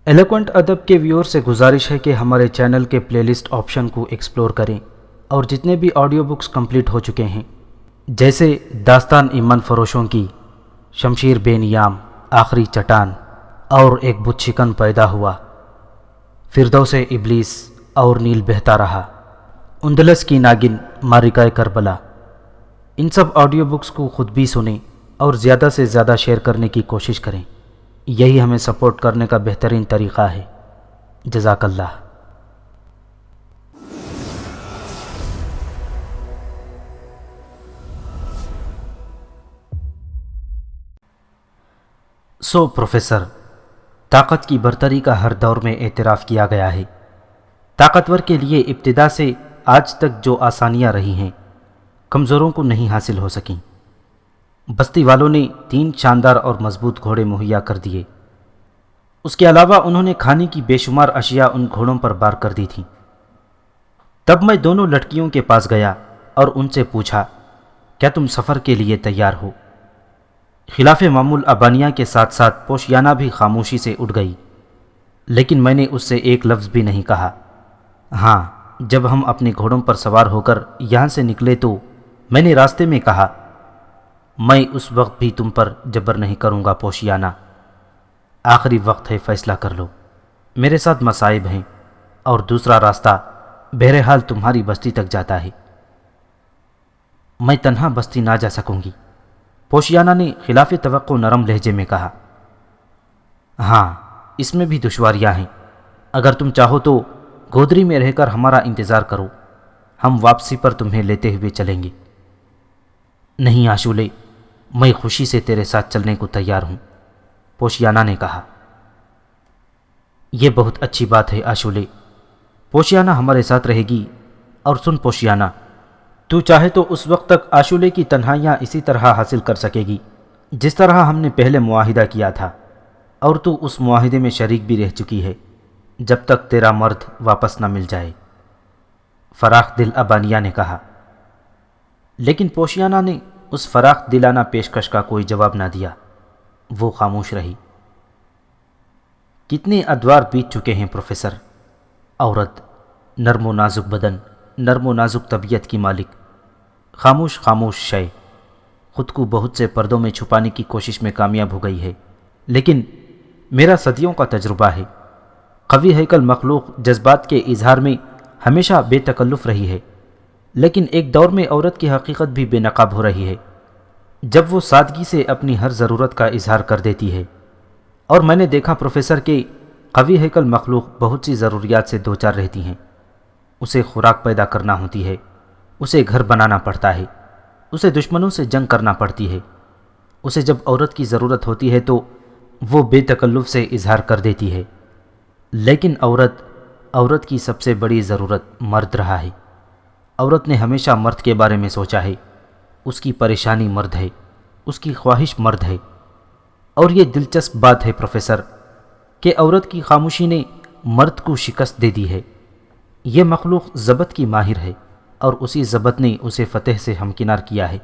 Eloquent ادب کے ویور سے گزارش ہے کہ ہمارے چینل کے پلے لسٹ آپشن کو ایکسپلور کریں اور جتنے بھی آڈیو بکس کمپلیٹ ہو چکے ہیں جیسے داستان ایمن فروشوں کی، شمشیر بے نیام، آخری چٹان اور ایک بت شکن پیدا ہوا، فردوس ابلیس اور نیل بہتا رہا، اندلس کی ناگن، مارکہ کربلا، ان سب آڈیو بکس کو خود بھی سنیں اور زیادہ سے زیادہ شیئر کرنے کی کوشش کریں۔ یہی ہمیں سپورٹ کرنے کا بہترین طریقہ ہے۔ جزاک اللہ۔ پروفیسر، طاقت کی برتری کا ہر دور میں اعتراف کیا گیا ہے۔ طاقتور کے لیے ابتدا سے آج تک جو آسانیاں رہی ہیں کمزوروں کو نہیں حاصل ہو سکیں۔ بستی والوں نے 3 شاندار اور مضبوط گھوڑے مہیا کر دیے۔ اس کے علاوہ انہوں نے کھانے کی بے شمار اشیاء ان گھوڑوں پر بار کر دی تھیں۔ تب میں دونوں لڑکیوں کے پاس گیا اور ان سے پوچھا، کیا تم سفر کے لیے تیار ہو؟ خلاف معمول ابانیہ کے ساتھ ساتھ پوشیانہ بھی خاموشی سے اٹھ گئی، لیکن میں نے اس سے ایک لفظ بھی نہیں کہا۔ ہاں، جب ہم اپنے گھوڑوں پر سوار ہو کر یہاں سے نکلے تو میں نے راستے میں کہا، میں اس وقت بھی تم پر جبر نہیں کروں گا پوشیانہ، آخری وقت ہے، فیصلہ کر لو۔ میرے ساتھ مصائب ہیں اور دوسرا راستہ بہرحال تمہاری بستی تک جاتا ہے۔ میں تنہا بستی نہ جا سکوں گی، پوشیانہ نے خلاف توقع نرم لہجے میں کہا۔ ہاں، اس میں بھی دشواریاں ہیں، اگر تم چاہو تو گودری میں رہ کر ہمارا انتظار کرو، ہم واپسی پر تمہیں لیتے ہوئے چلیں گے۔ نہیں آشولے، میں خوشی سے تیرے ساتھ چلنے کو تیار ہوں، پوشیانہ نے کہا۔ یہ بہت اچھی بات ہے آشولے، پوشیانہ ہمارے ساتھ رہے گی۔ اور سن پوشیانہ، تو چاہے تو اس وقت تک آشولے کی تنہائیاں اسی طرح حاصل کر سکے گی جس طرح ہم نے پہلے معاہدہ کیا تھا، اور تو اس معاہدے میں شریک بھی رہ چکی ہے جب تک تیرا مرد واپس نہ مل جائے، فراخ دل ابانیہ نے کہا۔ لیکن پوشیانہ نے اس فراخ دلانہ پیشکش کا کوئی جواب نہ دیا، وہ خاموش رہی۔ کتنے ادوار بیت چکے ہیں پروفیسر۔ عورت، نرم و نازک بدن، نرم و نازک طبیعت کی مالک، خاموش خاموش شے، خود کو بہت سے پردوں میں چھپانے کی کوشش میں کامیاب ہو گئی ہے، لیکن میرا صدیوں کا تجربہ ہے، قوی ہیکل مخلوق جذبات کے اظہار میں ہمیشہ بے تکلف رہی ہے، لیکن ایک دور میں عورت کی حقیقت بھی بے نقاب ہو رہی ہے جب وہ سادگی سے اپنی ہر ضرورت کا اظہار کر دیتی ہے۔ اور میں نے دیکھا پروفیسر کہ قوی ہیکل مخلوق بہت سی ضروریات سے دوچار رہتی ہیں۔ اسے خوراک پیدا کرنا ہوتی ہے، اسے گھر بنانا پڑتا ہے، اسے دشمنوں سے جنگ کرنا پڑتی ہے۔ اسے جب عورت کی ضرورت ہوتی ہے تو وہ بے تکلف سے اظہار کر دیتی ہے، لیکن عورت کی سب سے بڑی ضرورت مرد رہا ہے۔ عورت نے ہمیشہ مرد کے بارے میں سوچا ہے، اس کی پریشانی مرد ہے، اس کی خواہش مرد ہے۔ اور یہ دلچسپ بات ہے پروفیسر کہ عورت کی خاموشی نے مرد کو شکست دے دی ہے۔ یہ مخلوق ضبط کی ماہر ہے اور اسی ضبط نے اسے فتح سے ہمکنار کیا ہے،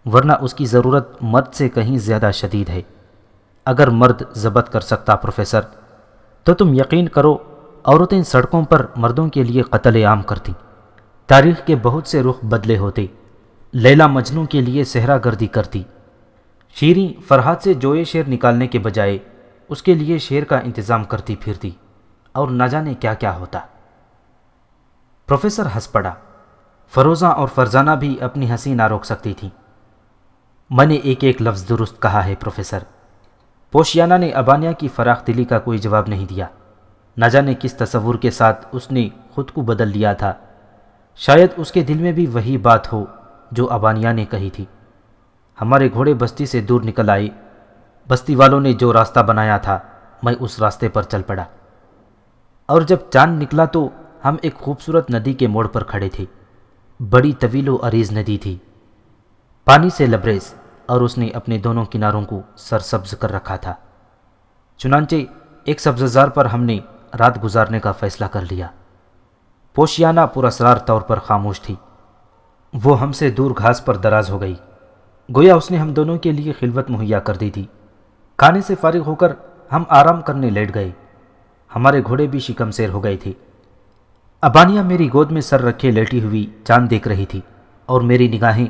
ورنہ اس کی ضرورت مرد سے کہیں زیادہ شدید ہے۔ اگر مرد ضبط کر سکتا پروفیسر تو تم یقین کرو عورتیں سڑکوں پر مردوں کے لیے قتل عام کرتی، تاریخ کے بہت سے رخ بدلے ہوتے، لیلا مجنوں کے لیے صحرا گردی کرتی، شیریں فرحات سے جوئے شیر نکالنے کے بجائے اس کے لیے شیر کا انتظام کرتی پھرتی، اور نہ جانے کیا کیا ہوتا۔ پروفیسر ہنس پڑا۔ فروزہ اور فرزانہ بھی اپنی ہنسی نہ روک سکتی تھیں۔ میں نے ایک لفظ درست کہا ہے پروفیسر۔ پوشیانہ نے ابانیہ کی فراخ دلی کا کوئی جواب نہیں دیا۔ نہ جانے کس تصور کے ساتھ اس نے خود کو بدل لیا تھا، شاید اس کے دل میں بھی وہی بات ہو جو ابانیہ نے کہی تھی۔ ہمارے گھوڑے بستی سے دور نکل آئے، بستی والوں نے جو راستہ بنایا تھا میں اس راستے پر چل پڑا، اور جب چاند نکلا تو ہم ایک خوبصورت ندی کے موڑ پر کھڑے تھے۔ بڑی طویل و عریض ندی تھی، پانی سے لبریز، اور اس نے اپنے دونوں کناروں کو سرسبز کر رکھا تھا۔ چنانچہ ایک سبززار پر ہم نے رات گزارنے کا فیصلہ کر لیا۔ پوشیانہ پراسرار طور پر خاموش تھی، وہ ہم سے دور گھاس پر دراز ہو گئی، گویا اس نے ہم دونوں کے لیے خلوت مہیا کر دی تھی۔ کھانے سے فارغ ہو کر ہم آرام کرنے لیٹ گئے۔ ہمارے گھوڑے بھی شکم سیر ہو گئے تھے۔ ابانیہ میری گود میں سر رکھے لیٹی ہوئی چاند دیکھ رہی تھی اور میری نگاہیں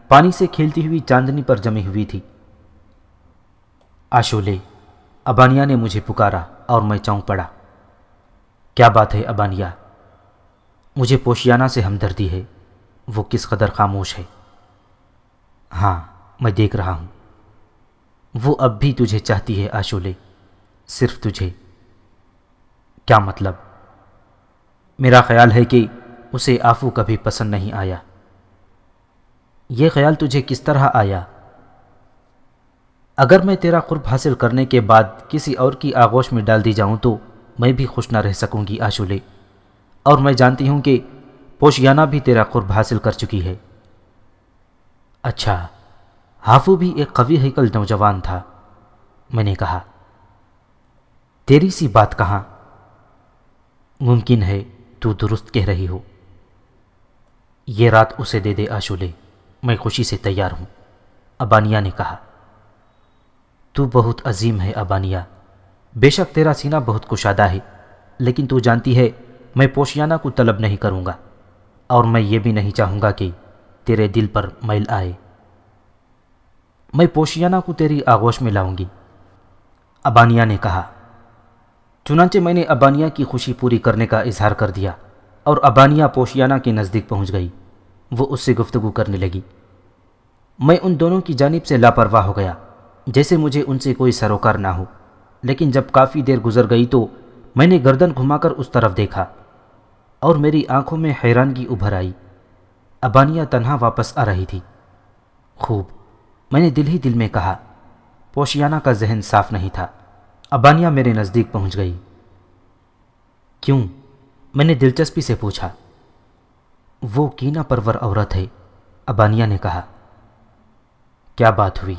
پانی سے کھیلتی ہوئی چاندنی پر جمی ہوئی تھی۔ آشولے، ابانیہ نے مجھے پکارا اور میں چونک پڑا۔ کیا بات ہے ابانیہ؟ مجھے پوشیانہ سے ہمدردی ہے، وہ کس قدر خاموش ہے۔ ہاں، میں دیکھ رہا ہوں، وہ اب بھی تجھے چاہتی ہے آشولے، صرف تجھے۔ کیا مطلب؟ میرا خیال ہے کہ اسے آفو کبھی پسند نہیں آیا۔ یہ خیال تجھے کس طرح آیا؟ اگر میں تیرا قرب حاصل کرنے کے بعد کسی اور کی آغوش میں ڈال دی جاؤں تو میں بھی خوش نہ رہ سکوں گی آشولے، اور میں جانتی ہوں کہ پوشیانہ بھی تیرا قرب حاصل کر چکی ہے۔ اچھا، ہافو بھی ایک قوی ہیکل نوجوان تھا، میں نے کہا۔ تیری سی بات کہاں؟ ممکن ہے تو درست کہہ رہی ہو۔ یہ رات اسے دے دے آشولے، میں خوشی سے تیار ہوں، ابانیہ نے کہا۔ تو بہت عظیم ہے ابانیہ، بے شک تیرا سینہ بہت کشادہ ہے، لیکن تو جانتی ہے میں پوشیانہ کو طلب نہیں کروں گا، اور میں یہ بھی نہیں چاہوں گا کہ تیرے دل پر میل آئے۔ میں پوشیانہ کو تیری آغوش میں لاؤں گی، ابانیہ نے کہا۔ چنانچہ میں نے ابانیہ کی خوشی پوری کرنے کا اظہار کر دیا اور ابانیہ پوشیانہ کے نزدیک پہنچ گئی۔ وہ اس سے گفتگو کرنے لگی۔ میں ان دونوں کی جانب سے لاپرواہ ہو گیا، جیسے مجھے ان سے کوئی سروکار نہ ہو، لیکن جب کافی دیر گزر گئی تو میں نے گردن گھما کر اس طرف دیکھا اور میری آنکھوں میں حیرانگی ابھر آئی۔ ابانیہ تنہا واپس آ رہی تھی۔ خوب، میں نے دل ہی دل میں کہا۔ پوشیانہ کا ذہن صاف نہیں تھا۔ ابانیہ میرے نزدیک پہنچ گئی۔ کیوں؟ میں نے دلچسپی سے پوچھا۔ وہ کینہ پرور عورت ہے، ابانیہ نے کہا۔ کیا بات ہوئی؟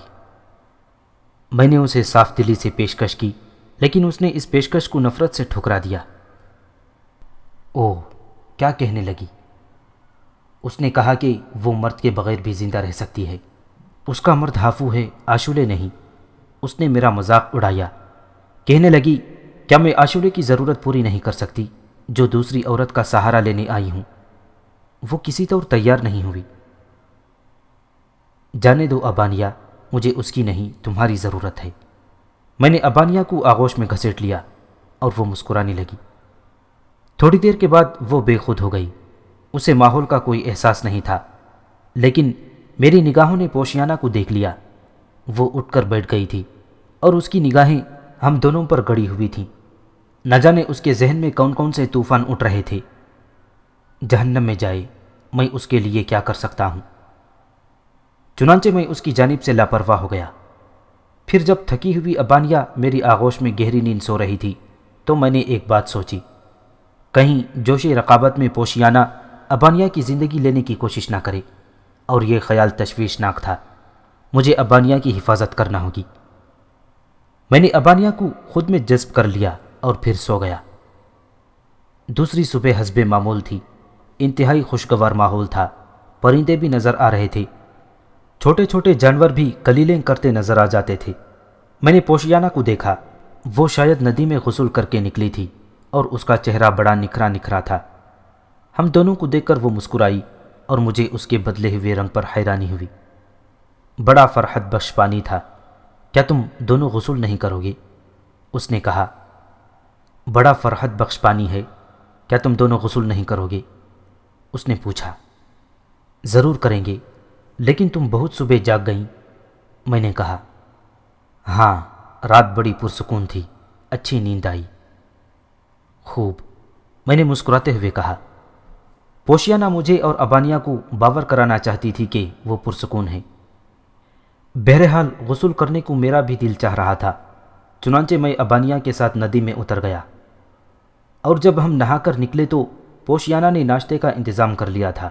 میں نے اسے صاف دلی سے پیشکش کی، لیکن اس نے اس پیشکش کو نفرت سے ٹھکرا دیا۔ اوہ، کیا کہنے لگی؟ اس نے کہا کہ وہ مرد کے بغیر بھی زندہ رہ سکتی ہے۔ اس کا مرد ہافو ہے، آشولے نہیں۔ اس نے میرا مذاق اڑایا۔ کہنے لگی، کیا میں آشولے کی ضرورت پوری نہیں کر سکتی جو دوسری عورت کا سہارا لینے آئی ہوں؟ وہ کسی طور تیار نہیں ہوئی۔ جانے دو ابانیہ، مجھے اس کی نہیں تمہاری ضرورت ہے۔ میں نے ابانیہ کو آغوش میں گھسیٹ لیا اور وہ مسکرانے لگی۔ تھوڑی دیر کے بعد وہ بے خود ہو گئی۔ اسے ماحول کا کوئی احساس نہیں تھا، لیکن میری نگاہوں نے پوشیانہ کو دیکھ لیا۔ وہ اٹھ کر بیٹھ گئی تھی اور اس کی نگاہیں ہم دونوں پر گڑی ہوئی تھیں۔ نہ جانے اس کے ذہن میں کون کون سے طوفان اٹھ رہے تھے۔ جہنم میں جائے، میں اس کے لیے کیا کر سکتا ہوں؟ چنانچہ میں اس کی جانب سے لاپرواہ ہو گیا۔ پھر جب تھکی ہوئی ابانیہ میری آغوش میں گہری نیند سو رہی تھی تو میں نے ایک بات سوچی، کہیں جوش رقابت میں پوشیانہ ابانیہ کی زندگی لینے کی کوشش نہ کرے، اور یہ خیال تشویشناک تھا۔ مجھے ابانیہ کی حفاظت کرنا ہوگی۔ میں نے ابانیہ کو خود میں جذب کر لیا اور پھر سو گیا۔ دوسری صبح حسب معمول تھی۔ انتہائی خوشگوار ماحول تھا۔ پرندے بھی نظر آ رہے تھے۔ چھوٹے چھوٹے جانور بھی کلیلیں کرتے نظر آ جاتے تھے۔ میں نے پوشیانہ کو دیکھا۔ وہ شاید ندی میں غسل کر کے نکلی تھی اور اس کا چہرہ بڑا نکھرا نکھرا تھا۔ ہم دونوں کو دیکھ کر وہ مسکرائی اور مجھے اس کے بدلے ہوئے رنگ پر حیرانی ہوئی۔ بڑا فرحت بخش پانی تھا۔ کیا تم دونوں غسل نہیں کرو گے؟ اس نے کہا۔ بڑا فرحت بخش پانی ہے، کیا تم دونوں غسل نہیں کرو گے؟ اس نے پوچھا۔ ضرور کریں گے، لیکن تم بہت صبح جاگ گئیں، میں نے کہا۔ ہاں، رات بڑی پرسکون تھی، اچھی نیند آئی۔ خوب، میں نے مسکراتے ہوئے کہا۔ پوشیانہ مجھے اور ابانیہ کو باور کرانا چاہتی تھی کہ وہ پرسکون ہے۔ بہرحال غسل کرنے کو میرا بھی دل چاہ رہا تھا، چنانچہ میں ابانیہ کے ساتھ ندی میں اتر گیا، اور جب ہم نہا کر نکلے تو پوشیانہ نے ناشتے کا انتظام کر لیا تھا،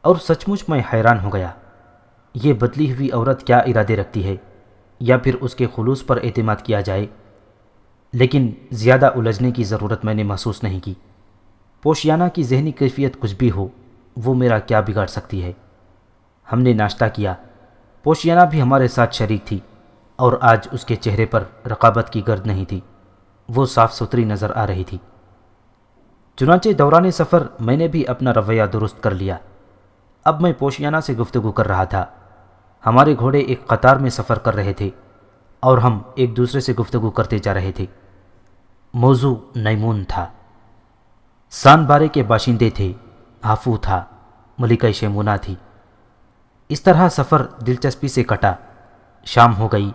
اور سچ مچ میں حیران ہو گیا۔ یہ بدلی ہوئی عورت کیا ارادے رکھتی ہے، یا پھر اس کے خلوص پر اعتماد کیا جائے؟ لیکن زیادہ الجھنے کی ضرورت میں نے محسوس نہیں کی۔ پوشیانہ کی ذہنی کیفیت کچھ بھی ہو، وہ میرا کیا بگاڑ سکتی ہے؟ ہم نے ناشتہ کیا۔ پوشیانہ بھی ہمارے ساتھ شریک تھی، اور آج اس کے چہرے پر رقابت کی گرد نہیں تھی۔ وہ صاف ستھری نظر آ رہی تھی۔ چنانچہ دوران سفر میں نے بھی اپنا رویہ درست کر لیا۔ اب میں پوشیانہ سے گفتگو کر رہا تھا۔ ہمارے گھوڑے ایک قطار میں سفر کر رہے تھے اور ہم ایک دوسرے سے گفتگو کرتے جا رہے تھے۔ موضوع نیمون تھا۔ سان بارے کے باشندے تھے، ہافو تھا، ملکہ شیمونا تھی۔ اس طرح سفر دلچسپی سے کٹا۔ شام ہو گئی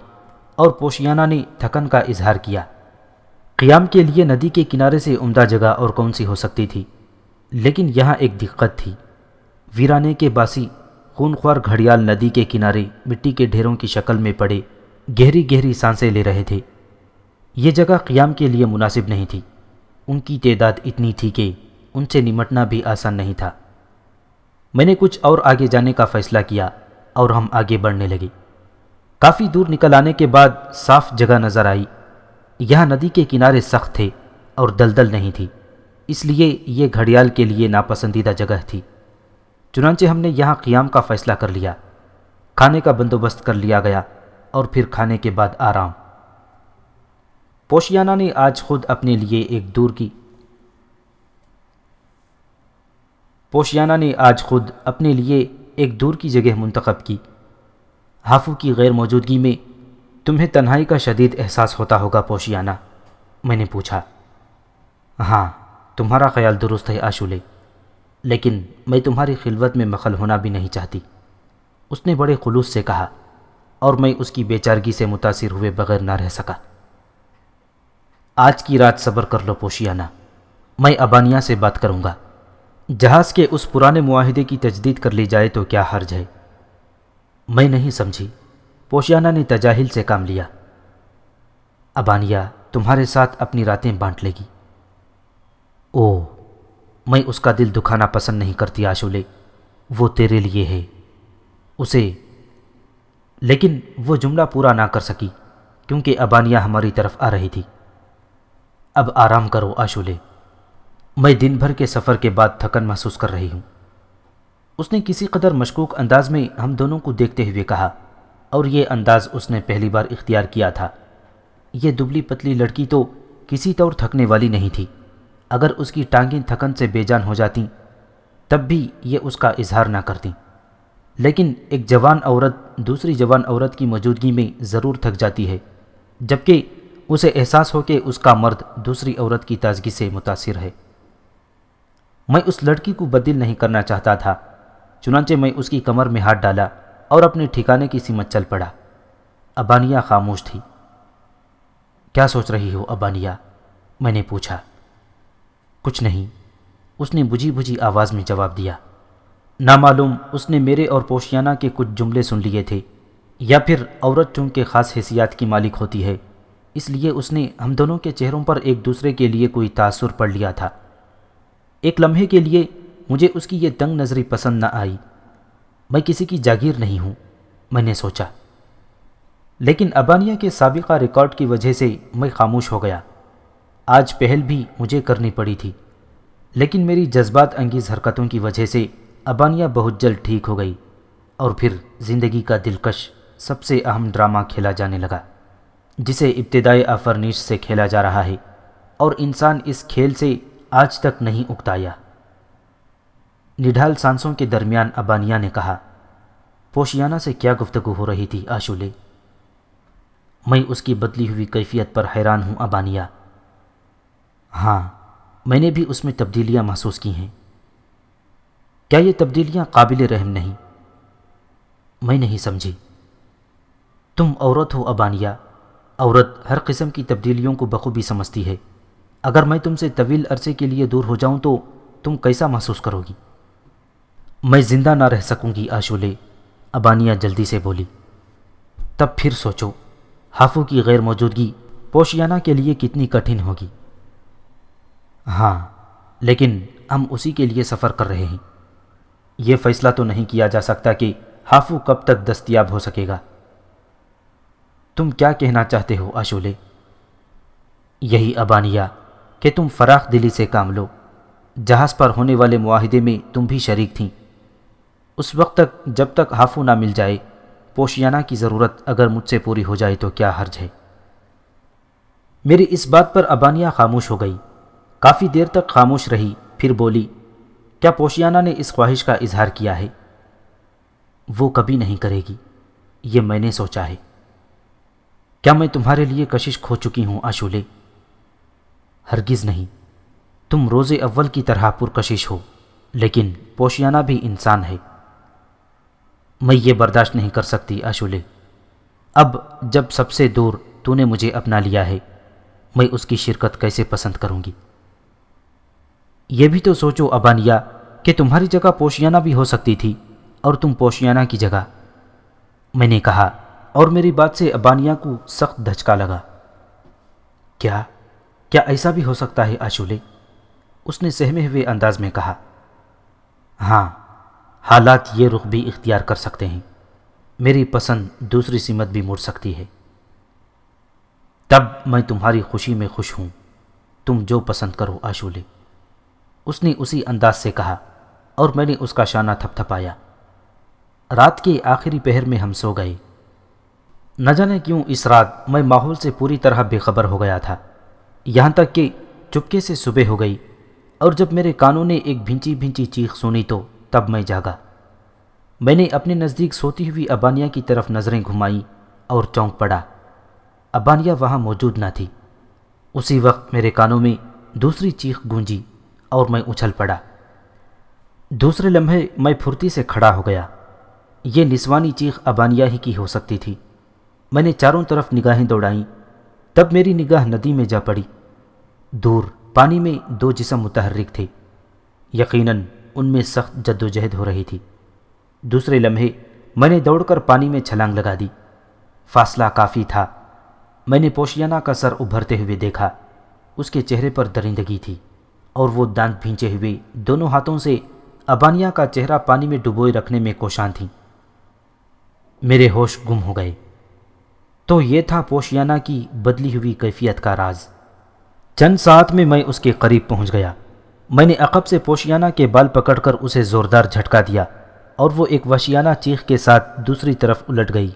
اور پوشیانہ نے تھکن کا اظہار کیا۔ قیام کے لیے ندی کے کنارے سے عمدہ جگہ اور کون سی ہو سکتی تھی، لیکن یہاں ایک دقت تھی۔ ویرانے کے باسی خونخوار گھڑیال ندی کے کنارے مٹی کے ڈھیروں کی شکل میں پڑے گہری گہری سانسیں لے رہے تھے۔ یہ جگہ قیام کے لیے مناسب نہیں تھی۔ ان کی تعداد اتنی تھی کہ ان سے نمٹنا بھی آسان نہیں تھا۔ میں نے کچھ اور آگے جانے کا فیصلہ کیا اور ہم آگے بڑھنے لگے۔ کافی دور نکل آنے کے بعد صاف جگہ نظر آئی۔ یہاں ندی کے کنارے سخت تھے اور دلدل نہیں تھی، اس لیے یہ گھڑیال کے لیے ناپسندیدہ جگہ تھی۔ چنانچہ ہم نے یہاں قیام کا فیصلہ کر لیا۔ کھانے کا بندوبست کر لیا گیا اور پھر کھانے کے بعد آرام۔ پوشیانہ نے آج خود اپنے لیے ایک دور کی جگہ منتخب کی۔ ہافو کی غیر موجودگی میں تمہیں تنہائی کا شدید احساس ہوتا ہوگا پوشیانہ، میں نے پوچھا۔ ہاں، تمہارا خیال درست ہے آشولے، لیکن میں تمہاری خلوت میں مخل ہونا بھی نہیں چاہتی، اس نے بڑے خلوص سے کہا، اور میں اس کی بے چارگی سے متاثر ہوئے بغیر نہ رہ سکا۔ آج کی رات صبر کر لو پوشیانہ، میں ابانیہ سے بات کروں گا۔ جہاز کے اس پرانے معاہدے کی تجدید کر لی جائے تو کیا حرج ہے؟ میں نہیں سمجھی۔ پوشیانہ نے تجاہل سے کام لیا۔ ابانیہ تمہارے ساتھ اپنی راتیں بانٹ لے گی۔ اوہ، میں اس کا دل دکھانا پسند نہیں کرتی آشولے، وہ تیرے لیے ہے اسے۔ لیکن وہ جملہ پورا نہ کر سکی کیونکہ ابانیہ ہماری طرف آ رہی تھی۔ اب آرام کرو آشولے، میں دن بھر کے سفر کے بعد تھکن محسوس کر رہی ہوں، اس نے کسی قدر مشکوک انداز میں ہم دونوں کو دیکھتے ہوئے کہا، اور یہ انداز اس نے پہلی بار اختیار کیا تھا۔ یہ دبلی پتلی لڑکی تو کسی طور تھکنے والی نہیں تھی۔ اگر اس کی ٹانگیں تھکن سے بے جان ہو جاتیں تب بھی یہ اس کا اظہار نہ کرتیں، لیکن ایک جوان عورت دوسری جوان عورت کی موجودگی میں ضرور تھک جاتی ہے، جبکہ اسے احساس ہو کہ اس کا مرد دوسری عورت کی تازگی سے متاثر ہے۔ میں اس لڑکی کو بدل نہیں کرنا چاہتا تھا، چنانچہ میں اس کی کمر میں ہاتھ ڈالا اور اپنے ٹھکانے کی سمت چل پڑا۔ ابانیہ خاموش تھی۔ کیا سوچ رہی ہو ابانیہ؟ میں نے پوچھا۔ کچھ نہیں، اس نے بجھی بجھی آواز میں جواب دیا۔ نامعلوم اس نے میرے اور پوشیانہ کے کچھ جملے سن لیے تھے، یا پھر عورت چونکہ خاص حیثیت کی مالک ہوتی ہے اس لیے اس نے ہم دونوں کے چہروں پر ایک دوسرے کے لیے کوئی تاثر پڑھ لیا تھا۔ ایک لمحے کے لیے مجھے اس کی یہ تنگ نظری پسند نہ آئی۔ میں کسی کی جاگیر نہیں ہوں، میں نے سوچا، لیکن ابانیہ کے سابقہ ریکارڈ کی وجہ سے میں خاموش ہو گیا۔ آج پہل بھی مجھے کرنی پڑی تھی، لیکن میری جذبات انگیز حرکتوں کی وجہ سے ابانیہ بہت جلد ٹھیک ہو گئی، اور پھر زندگی کا دلکش سب سے اہم ڈرامہ کھیلا جانے لگا، جسے ابتدائے آفرینش سے کھیلا جا رہا ہے، اور انسان اس کھیل سے آج تک نہیں اکتایا۔ نڈھال سانسوں کے درمیان ابانیہ نے کہا، پوشیانہ سے کیا گفتگو ہو رہی تھی آشولے؟ میں اس کی بدلی ہوئی کیفیت پر حیران ہوں ابانیہ۔ ہاں، میں نے بھی اس میں تبدیلیاں محسوس کی ہیں۔ کیا یہ تبدیلیاں قابل رحم نہیں؟ میں نہیں سمجھی۔ تم عورت ہو ابانیہ، عورت ہر قسم کی تبدیلیوں کو بخوبی سمجھتی ہے۔ اگر میں تم سے طویل عرصے کے لیے دور ہو جاؤں تو تم کیسا محسوس کرو گی؟ میں زندہ نہ رہ سکوں گی آشولے، ابانیہ جلدی سے بولی۔ تب پھر سوچو، ہافو کی غیر موجودگی پوشیانہ کے لیے کتنی کٹھن ہوگی۔ ہاں، لیکن ہم اسی کے لیے سفر کر رہے ہیں۔ یہ فیصلہ تو نہیں کیا جا سکتا کہ ہافو کب تک دستیاب ہو سکے گا۔ تم کیا کہنا چاہتے ہو آشولے؟ یہی ابانیہ کہ تم فراخ دلی سے کام لو۔ جہاز پر ہونے والے معاہدے میں تم بھی شریک تھیں۔ اس وقت تک جب تک ہافو نہ مل جائے، پوشیانہ کی ضرورت اگر مجھ سے پوری ہو جائے تو کیا حرج ہے؟ میری اس بات پر ابانیہ خاموش ہو گئی، کافی دیر تک خاموش رہی، پھر بولی، کیا پوشیانہ نے اس خواہش کا اظہار کیا ہے؟ وہ کبھی نہیں کرے گی، یہ میں نے سوچا ہے۔ کیا میں تمہارے لیے کشش کھو چکی ہوں آشولے؟ ہرگز نہیں، تم روز اول کی طرح پرکشش ہو، لیکن پوشیانہ بھی انسان ہے۔ میں یہ برداشت نہیں کر سکتی آشولے۔ اب جب سب سے دور تو نے مجھے اپنا لیا ہے، میں اس کی شرکت کیسے پسند کروں گی؟ یہ بھی تو سوچو ابانیہ کہ تمہاری جگہ پوشیانہ بھی ہو سکتی تھی، اور تم پوشیانہ کی جگہ۔ میں نے کہا، اور میری بات سے ابانیہ کو سخت دھچکا لگا۔ کیا ایسا بھی ہو سکتا ہے آشولے؟ اس نے سہمے ہوئے انداز میں کہا۔ ہاں، حالات یہ رخ بھی اختیار کر سکتے ہیں، میری پسند دوسری سمت بھی مڑ سکتی ہے۔ تب میں تمہاری خوشی میں خوش ہوں، تم جو پسند کرو آشولے۔ اس نے اسی انداز سے کہا، اور میں نے اس کا شانہ تھپ تھپایا۔ رات کے آخری پہر میں ہم سو گئے۔ نہ جانے کیوں اس رات میں ماحول سے پوری طرح بے خبر ہو گیا تھا، یہاں تک کہ چپکے سے صبح ہو گئی، اور جب میرے کانوں نے ایک بھینچی بھینچی چیخ سنی تو تب میں جاگا۔ میں نے اپنے نزدیک سوتی ہوئی ابانیہ کی طرف نظریں گھمائیں اور چونک پڑا۔ ابانیہ وہاں موجود نہ تھی۔ اسی وقت میرے کانوں میں دوسری چیخ گونجی اور میں اچھل پڑا۔ دوسرے لمحے میں پھرتی سے کھڑا ہو گیا۔ یہ نسوانی چیخ ابانیہ ہی کی ہو سکتی تھی۔ میں نے چاروں طرف نگاہیں دوڑائیں، تب میری نگاہ ندی میں جا پڑی۔ دور پانی میں دو جسم متحرک تھے، یقیناً ان میں سخت جدوجہد ہو رہی تھی۔ دوسرے لمحے میں نے دوڑ کر پانی میں چھلانگ لگا دی۔ فاصلہ کافی تھا۔ میں نے پوشیانہ کا سر ابھرتے ہوئے دیکھا۔ اس کے چہرے پر درندگی تھی، اور وہ دانت بھینچے ہوئے دونوں ہاتھوں سے ابانیہ کا چہرہ پانی میں ڈبوئے رکھنے میں کوشاں تھیں۔ میرے ہوش گم ہو گئے۔ تو یہ تھا پوشیانہ کی بدلی ہوئی کیفیت کا راز۔ چند ساعت میں میں اس کے قریب پہنچ گیا۔ میں نے عقب سے پوشیانہ کے بال پکڑ کر اسے زوردار جھٹکا دیا، اور وہ ایک وحشیانہ چیخ کے ساتھ دوسری طرف الٹ گئی۔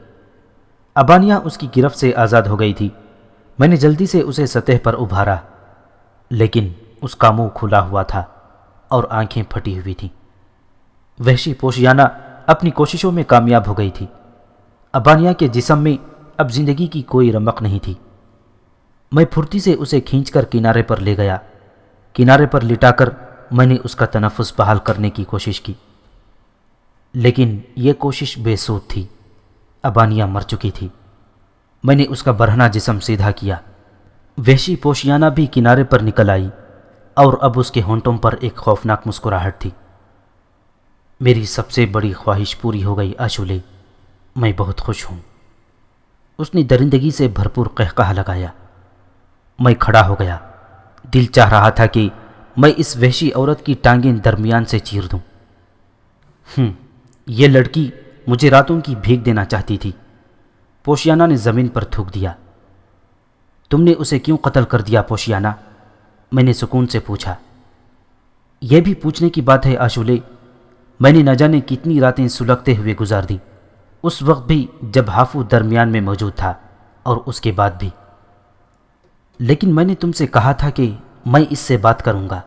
ابانیہ اس کی گرفت سے آزاد ہو گئی تھی۔ میں نے جلدی سے اسے سطح پر ابھارا، لیکن اس کا منہ کھلا ہوا تھا اور آنکھیں پھٹی ہوئی تھیں۔ وحشی پوشیانہ اپنی کوششوں میں کامیاب ہو گئی تھی۔ ابانیہ کے جسم میں اب زندگی کی کوئی رمق نہیں تھی۔ میں پھرتی سے اسے کھینچ کر کنارے پر لے گیا۔ کنارے پر لٹا کر میں نے اس کا تنفس بحال کرنے کی کوشش کی، لیکن یہ کوشش بے سود تھی۔ ابانیہ مر چکی تھی۔ میں نے اس کا برہنہ جسم سیدھا کیا۔ وحشی پوشیانہ بھی کنارے پر نکل آئی، اور اب اس کے ہونٹوں پر ایک خوفناک مسکراہٹ تھی۔ میری سب سے بڑی خواہش پوری ہو گئی آشولے، میں بہت خوش ہوں۔ اس نے درندگی سے بھرپور قہقہہ لگایا۔ میں کھڑا ہو گیا۔ دل چاہ رہا تھا کہ میں اس وحشی عورت کی ٹانگیں درمیان سے چیر دوں۔ یہ لڑکی مجھے راتوں کی بھیک دینا چاہتی تھی۔ پوشیانہ نے زمین پر تھوک دیا۔ تم نے اسے کیوں قتل کر دیا پوشیانہ؟ میں نے سکون سے پوچھا۔ یہ بھی پوچھنے کی بات ہے آشولے، میں نے نہ جانے کتنی راتیں سلگتے ہوئے گزار دی، اس وقت بھی جب ہافو درمیان میں موجود تھا، اور اس کے بعد بھی۔ لیکن میں نے تم سے کہا تھا کہ میں اس سے بات کروں گا۔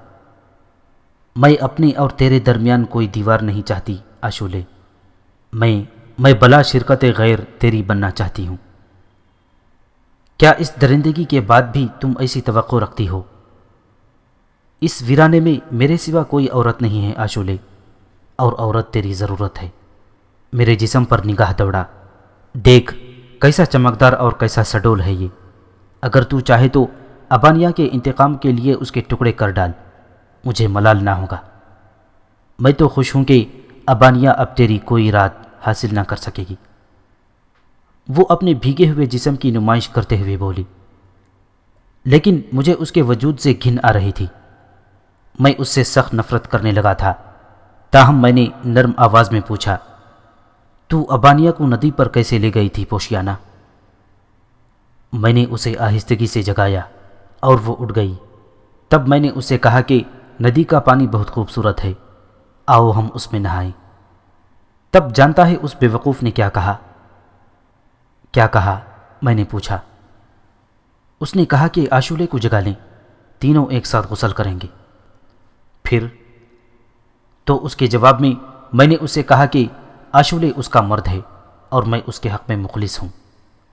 میں اپنے اور تیرے درمیان کوئی دیوار نہیں چاہتی آشولے۔ میں بلا شرکت غیر تیری بننا چاہتی ہوں۔ کیا اس درندگی کے بعد بھی تم ایسی توقع رکھتی ہو؟ اس ویرانے میں میرے سوا کوئی عورت نہیں ہے آشولے، اور عورت تیری ضرورت ہے۔ میرے جسم پر نگاہ دوڑا۔ دیکھ کیسا چمکدار اور کیسا سڈول ہے یہ۔ اگر تو چاہے تو ابانیہ کے انتقام کے لیے اس کے ٹکڑے کر ڈال، مجھے ملال نہ ہوگا۔ میں تو خوش ہوں کہ ابانیہ اب تیری کوئی رات حاصل نہ کر سکے گی۔ وہ اپنے بھیگے ہوئے جسم کی نمائش کرتے ہوئے بولی، لیکن مجھے اس کے وجود سے گھن آ رہی تھی۔ میں اس سے سخت نفرت کرنے لگا تھا، تاہم میں نے نرم آواز میں پوچھا، تو ابانیہ کو ندی پر کیسے لے گئی تھی پوشیانہ؟ میں نے اسے آہستگی سے جگایا، اور وہ اٹھ گئی۔ تب میں نے اسے کہا کہ ندی کا پانی بہت خوبصورت ہے، آؤ ہم اس میں نہائیں۔ تب جانتا ہے اس بے وقوف نے کیا کہا؟ کیا کہا؟ میں نے پوچھا۔ اس نے کہا کہ عاشولے کو جگا لیں، تینوں ایک ساتھ غسل کریں گے۔ پھر تو اس کے جواب میں نے اسے کہا کہ عاشولے اس کا مرد ہے اور میں اس کے حق میں مخلص ہوں،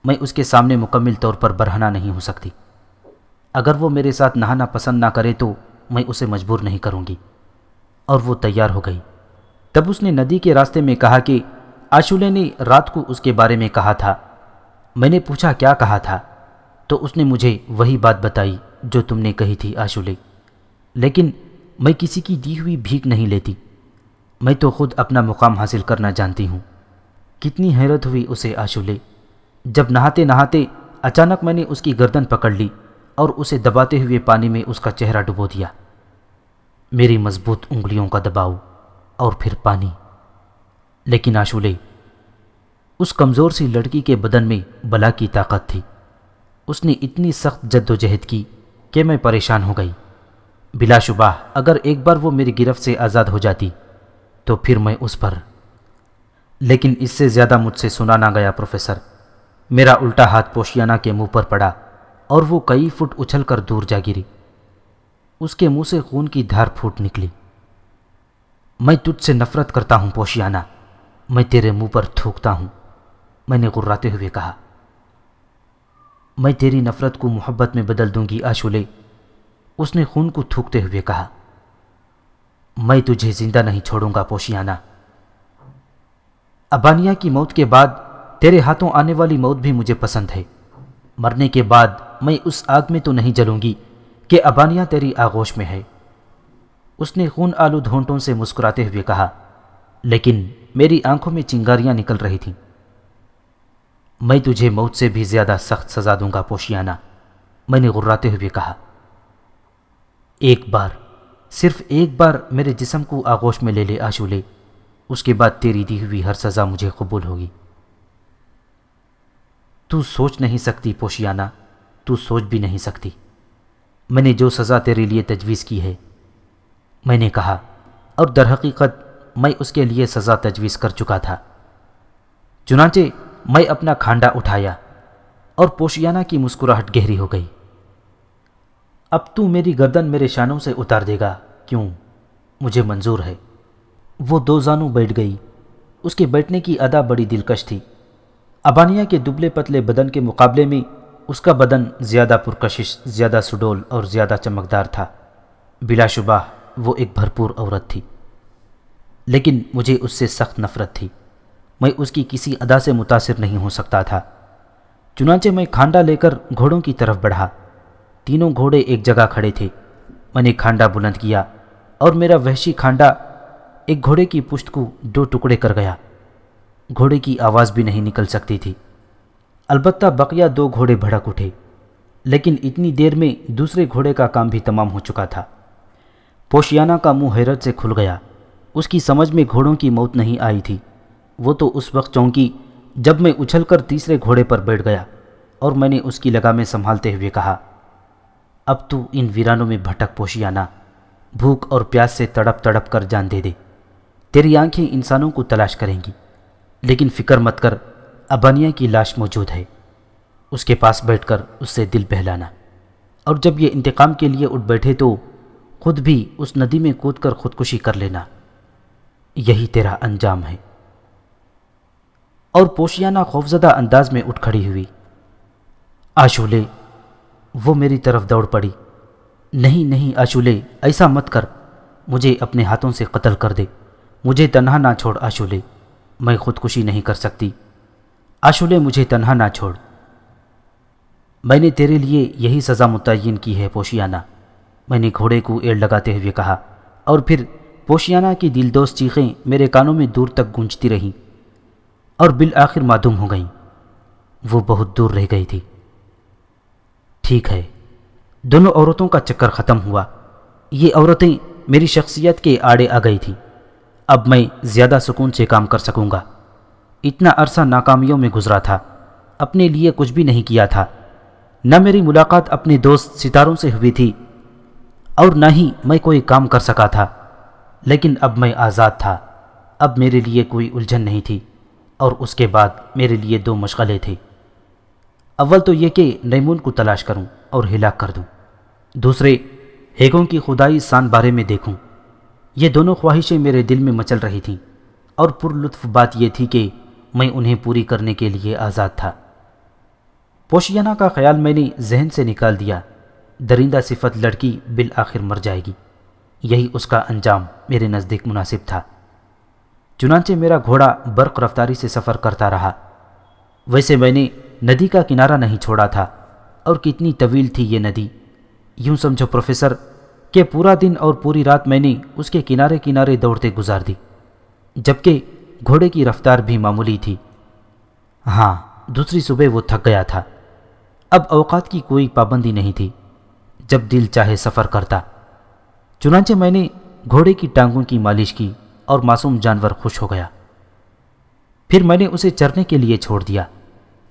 میں اس کے سامنے مکمل طور پر برہنہ نہیں ہو سکتی۔ اگر وہ میرے ساتھ نہانا پسند نہ کرے تو میں اسے مجبور نہیں کروں گی۔ اور وہ تیار ہو گئی۔ تب اس نے ندی کے راستے میں کہا کہ عاشولے نے رات کو اس کے بارے میں کہا تھا۔ میں نے پوچھا کیا کہا تھا، تو اس نے مجھے وہی بات بتائی جو تم نے کہی تھی عاشولے، لیکن میں کسی کی دی ہوئی بھیک نہیں لیتی، میں تو خود اپنا مقام حاصل کرنا جانتی ہوں۔ کتنی حیرت ہوئی اسے عاشولے، جب نہاتے نہاتے اچانک میں نے اس کی گردن پکڑ لی اور اسے دباتے ہوئے پانی میں اس کا چہرہ ڈبو دیا۔ میری مضبوط انگلیوں کا دباؤ اور پھر پانی، لیکن عاشولے، اس کمزور سی لڑکی کے بدن میں بلا کی طاقت تھی۔ اس نے اتنی سخت جد و جہد کی کہ میں پریشان ہو گئی۔ بلا شبہ اگر ایک بار وہ میری گرفت سے آزاد ہو جاتی تو پھر میں اس پر، لیکن اس سے زیادہ مجھ سے سنا نہ گیا پروفیسر۔ میرا الٹا ہاتھ پوشیانہ کے منہ پر پڑا اور وہ کئی فٹ اچھل کر دور جا گری۔ اس کے منہ سے خون کی دھار پھوٹ نکلی۔ میں تجھ سے نفرت کرتا ہوں پوشیانہ، میں تیرے منہ پر تھوکتا ہوں، میں نے غراتے ہوئے کہا۔ میں تیری نفرت کو محبت میں بدل دوں گی عاشولے، اس نے خون کو تھوکتے ہوئے کہا۔ میں تجھے زندہ نہیں چھوڑوں گا پوشیانہ۔ ابانیہ کی موت کے بعد تیرے ہاتھوں آنے والی موت بھی مجھے پسند ہے۔ مرنے کے بعد میں اس آگ میں تو نہیں جلوں گی کہ ابانیہ تیری آغوش میں ہے، اس نے خون آلود ہونٹوں سے مسکراتے ہوئے کہا، لیکن میری آنکھوں میں چنگاریاں نکل رہی تھیں۔ میں تجھے موت سے بھی زیادہ سخت سزا دوں گا پوشیانہ، میں نے غراتے ہوئے کہا۔ ایک بار، صرف ایک بار میرے جسم کو آغوش میں لے لے عاشولے، اس کے بعد تیری دی ہوئی ہر سزا مجھے قبول ہوگی۔ تو سوچ نہیں سکتی پوشیانہ، تو سوچ بھی نہیں سکتی میں نے جو سزا تیرے لیے تجویز کی ہے، میں نے کہا، اور در حقیقت میں اس کے لیے سزا تجویز کر چکا تھا۔ چنانچہ میں اپنا کھانڈا اٹھایا اور پوشیانہ کی مسکراہٹ گہری ہو گئی۔ اب تو میری گردن میرے شانوں سے اتار دے گا کیوں؟ مجھے منظور ہے۔ وہ دو زانوں بیٹھ گئی۔ اس کے بیٹھنے کی ادا بڑی دلکش تھی۔ ابانیہ کے دبلے پتلے بدن کے مقابلے میں اس کا بدن زیادہ پرکشش، زیادہ سڈول اور زیادہ چمکدار تھا۔ بلا شبہ وہ ایک بھرپور عورت تھی، لیکن مجھے اس سے سخت نفرت تھی۔ میں اس کی کسی ادا سے متاثر نہیں ہو سکتا تھا۔ چنانچہ میں کھانڈا لے کر گھوڑوں کی طرف بڑھا۔ تینوں گھوڑے ایک جگہ کھڑے تھے۔ میں نے کھانڈا بلند کیا اور میرا وحشی کھانڈا ایک گھوڑے کی پشت کو دو ٹکڑے کر گیا۔ گھوڑے کی آواز بھی نہیں نکل سکتی تھی، البتہ بقیہ دو گھوڑے بھڑک اٹھے، لیکن اتنی دیر میں دوسرے گھوڑے کا کام بھی تمام ہو چکا تھا۔ پوشیانہ کا منہ حیرت سے کھل گیا۔ اس کی سمجھ میں گھوڑوں کی موت نہیں آئی تھی۔ وہ تو اس وقت چونکی جب میں اچھل کر تیسرے گھوڑے پر بیٹھ گیا اور میں نے اس کی لگامیں سنبھالتے ہوئے کہا، اب تو ان ویرانوں میں بھٹک پوشیانہ، بھوک اور پیاس سے تڑپ تڑپ کر جان دے دے۔ تیری آنکھیں انسانوں کو تلاش کریں گی، لیکن فکر مت کر، ابانیہ کی لاش موجود ہے، اس کے پاس بیٹھ کر اس سے دل بہلانا، اور جب یہ انتقام کے لیے اٹھ بیٹھے تو خود بھی اس ندی میں کود کر خودکشی کر لینا، یہی تیرا انجام ہے۔ اور پوشیانہ خوفزدہ انداز میں اٹھ کھڑی ہوئی۔ عاشولے، وہ میری طرف دوڑ پڑی۔ نہیں نہیں عاشولے، ایسا مت کر، مجھے اپنے ہاتھوں سے قتل کر دے، مجھے تنہا نہ چھوڑ عاشولے، میں خودکشی نہیں کر سکتی، عاشولے مجھے تنہا نہ چھوڑ۔ میں نے تیرے لیے یہی سزا متعین کی ہے پوشیانہ، میں نے گھوڑے کو ایڑ لگاتے ہوئے کہا، اور پھر پوشیانہ کی دلدوز چیخیں میرے کانوں میں دور تک گونجتی رہیں اور بالآخر معدوم ہو گئیں۔ وہ بہت دور رہ گئی تھی۔ ٹھیک ہے، دونوں عورتوں کا چکر ختم ہوا۔ یہ عورتیں میری شخصیت کے آڑے آ گئی تھیں۔ اب میں زیادہ سکون سے کام کر سکوں گا۔ اتنا عرصہ ناکامیوں میں گزرا تھا، اپنے لیے کچھ بھی نہیں کیا تھا، نہ میری ملاقات اپنے دوست ستاروں سے ہوئی تھی اور نہ ہی میں کوئی کام کر سکا تھا، لیکن اب میں آزاد تھا۔ اب میرے لیے کوئی الجھن نہیں تھی، اور اس کے بعد میرے لیے دو مشغلے تھے۔ اول تو یہ کہ نیمون کو تلاش کروں اور ہلاک کر دوں، دوسرے ہیگوں کی خدائی سان بارے میں دیکھوں۔ یہ دونوں خواہشیں میرے دل میں مچل رہی تھیں، اور پر لطف بات یہ تھی کہ میں انہیں پوری کرنے کے لیے آزاد تھا۔ پوشیانہ کا خیال میں نے ذہن سے نکال دیا۔ درندہ صفت لڑکی بالآخر مر جائے گی، یہی اس کا انجام میرے نزدیک مناسب تھا۔ چنانچہ میرا گھوڑا برق رفتاری سے سفر کرتا رہا۔ ویسے میں نے ندی کا کنارہ نہیں چھوڑا تھا، اور کتنی طویل تھی یہ ندی! یوں سمجھو پروفیسر کہ پورا دن اور پوری رات میں نے اس کے کنارے کنارے دوڑتے گزار دی، جبکہ گھوڑے کی رفتار بھی معمولی تھی۔ ہاں، دوسری صبح وہ تھک گیا تھا۔ اب اوقات کی کوئی پابندی نہیں تھی، جب دل چاہے سفر کرتا۔ چنانچہ میں نے گھوڑے کی ٹانگوں کی مالش کی اور معصوم جانور خوش ہو گیا۔ پھر میں نے اسے چرنے کے لیے چھوڑ دیا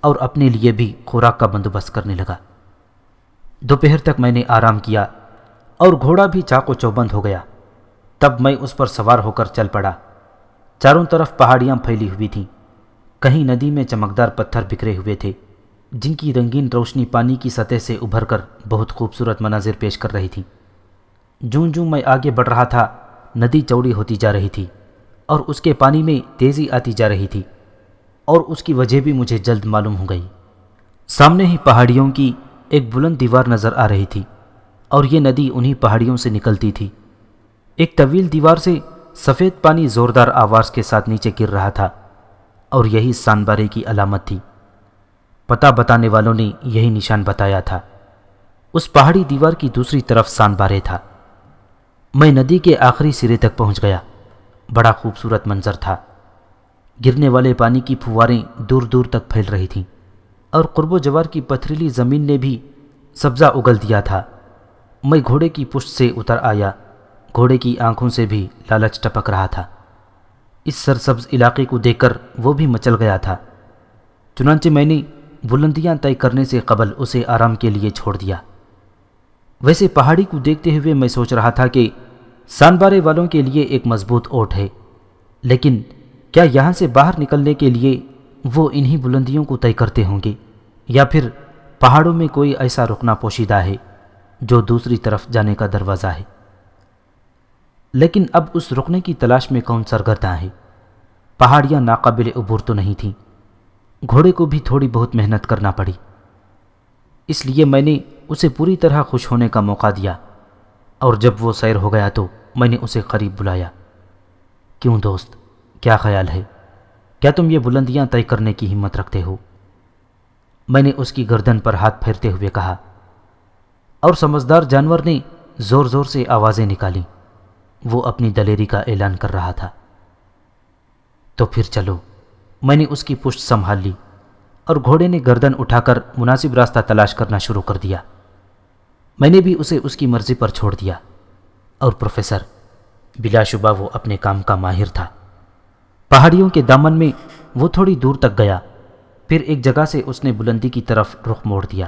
اور اپنے لیے بھی خوراک کا بندوبست کرنے لگا۔ دوپہر تک میں نے آرام کیا اور گھوڑا بھی چاق و چوبند ہو گیا۔ تب میں اس پر سوار ہو کر چل پڑا۔ چاروں طرف پہاڑیاں پھیلی ہوئی تھیں، کہیں ندی میں چمکدار پتھر بکھرے ہوئے تھے جن کی رنگین روشنی پانی کی سطح سے ابھر کر بہت خوبصورت مناظر پیش کر رہی تھی۔ جوں جوں میں آگے بڑھ رہا تھا، ندی چوڑی ہوتی جا رہی تھی اور اس کے پانی میں تیزی آتی جا رہی تھی، اور اس کی وجہ بھی مجھے جلد معلوم ہو گئی۔ سامنے ہی پہاڑیوں کی ایک بلند دیوار نظر آ رہی تھی، اور یہ ندی انہی پہاڑیوں سے نکلتی تھی۔ ایک طویل دیوار سے سفید پانی زوردار آواز کے ساتھ نیچے گر رہا تھا، اور یہی سانبارے کی علامت تھی۔ پتہ بتانے والوں نے یہی نشان بتایا تھا۔ اس پہاڑی دیوار کی دوسری طرف سانبارے تھا۔ میں ندی کے آخری سرے تک پہنچ گیا۔ بڑا خوبصورت منظر تھا۔ گرنے والے پانی کی پھواریں دور دور تک پھیل رہی تھیں، اور قرب و جوار کی پتھریلی زمین نے بھی سبزہ اگل دیا تھا۔ میں گھوڑے کی پشت سے اتر آیا۔ گھوڑے کی آنکھوں سے بھی لالچ ٹپک رہا تھا۔ اس سرسبز علاقے کو دیکھ کر وہ بھی مچل گیا تھا۔ چنانچہ میں نے بلندیاں طے کرنے سے قبل اسے آرام کے لیے چھوڑ دیا۔ ویسے پہاڑی کو دیکھتے ہوئے میں سوچ رہا تھا کہ سانبارے والوں کے لیے ایک مضبوط اوٹ ہے، لیکن کیا یہاں سے باہر نکلنے کے لیے وہ انہی بلندیوں کو طے کرتے ہوں گے، یا پھر پہاڑوں میں کوئی ایسا رکنا پوشیدہ ہے جو دوسری طرف جانے کا دروازہ ہے؟ لیکن اب اس رکنے کی تلاش میں کون سرگرداں ہے؟ پہاڑیاں ناقابل عبور تو نہیں تھیں۔ گھوڑے کو بھی تھوڑی بہت محنت کرنا پڑی، اس لیے میں نے اسے پوری طرح خوش ہونے کا موقع دیا، اور جب وہ سیر ہو گیا تو میں نے اسے قریب بلایا۔ کیوں دوست، کیا خیال ہے؟ کیا تم یہ بلندیاں طے کرنے کی ہمت رکھتے ہو؟ میں نے اس کی گردن پر ہاتھ پھیرتے ہوئے کہا، اور سمجھدار جانور نے زور زور سے آوازیں نکالیں۔ وہ اپنی دلیری کا اعلان کر رہا تھا۔ تو پھر چلو۔ میں نے اس کی پشت سنبھال لی، اور گھوڑے نے گردن اٹھا کر مناسب راستہ تلاش کرنا شروع کر دیا۔ میں نے بھی اسے اس کی مرضی پر چھوڑ دیا، اور پروفیسر بلا شبہ وہ اپنے کام کا ماہر تھا۔ پہاڑیوں کے دامن میں وہ تھوڑی دور تک گیا، پھر ایک جگہ سے اس نے بلندی کی طرف رخ موڑ دیا۔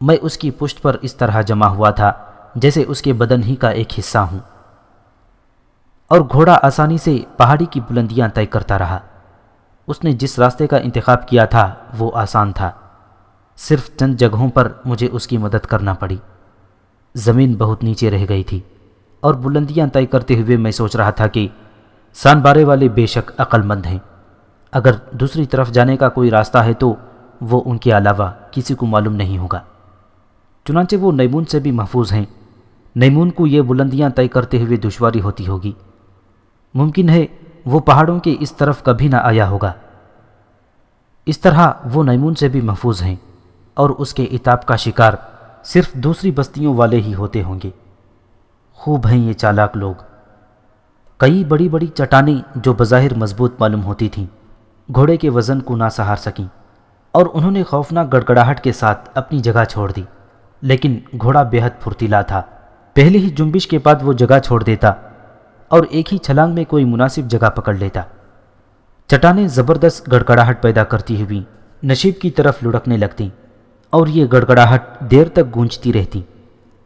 میں اس کی پشت پر اس طرح جمع ہوا تھا جیسے اس کے بدن ہی کا ایک حصہ ہوں، اور گھوڑا آسانی سے پہاڑی کی بلندیاں طے کرتا رہا۔ اس نے جس راستے کا انتخاب کیا تھا وہ آسان تھا، صرف چند جگہوں پر مجھے اس کی مدد کرنا پڑی۔ زمین بہت نیچے رہ گئی تھی، اور بلندیاں طے کرتے ہوئے میں سوچ رہا تھا کہ سانبارے والے بے شک عقل مند ہیں۔ اگر دوسری طرف جانے کا کوئی راستہ ہے تو وہ ان کے علاوہ کسی کو معلوم نہیں ہوگا۔ چنانچہ وہ نیمون سے بھی محفوظ ہیں۔ نیمون کو یہ بلندیاں طے کرتے ہوئے دشواری ہوتی ہوگی۔ ممکن ہے وہ پہاڑوں کے اس طرف کبھی نہ آیا ہوگا۔ اس طرح وہ نیمون سے بھی محفوظ ہیں، اور اس کے عتاب کا شکار صرف دوسری بستیوں والے ہی ہوتے ہوں گے۔ خوب ہیں یہ چالاک لوگ۔ کئی بڑی بڑی چٹانیں جو بظاہر مضبوط معلوم ہوتی تھیں، گھوڑے کے وزن کو نہ سہار سکیں، اور انہوں نے خوفناک گڑگڑاہٹ کے ساتھ اپنی جگہ چھوڑ دی۔ لیکن گھوڑا بے حد پھرتیلا تھا۔ پہلی ہی جنبش کے بعد وہ جگہ چھوڑ دیتا اور ایک ہی چھلانگ میں کوئی مناسب جگہ پکڑ لیتا۔ چٹانیں زبردست گڑگڑاہٹ پیدا کرتی ہوئی نشیب کی طرف لڑکنے لگتیں، اور یہ گڑگڑاہٹ دیر تک گونجتی رہتی،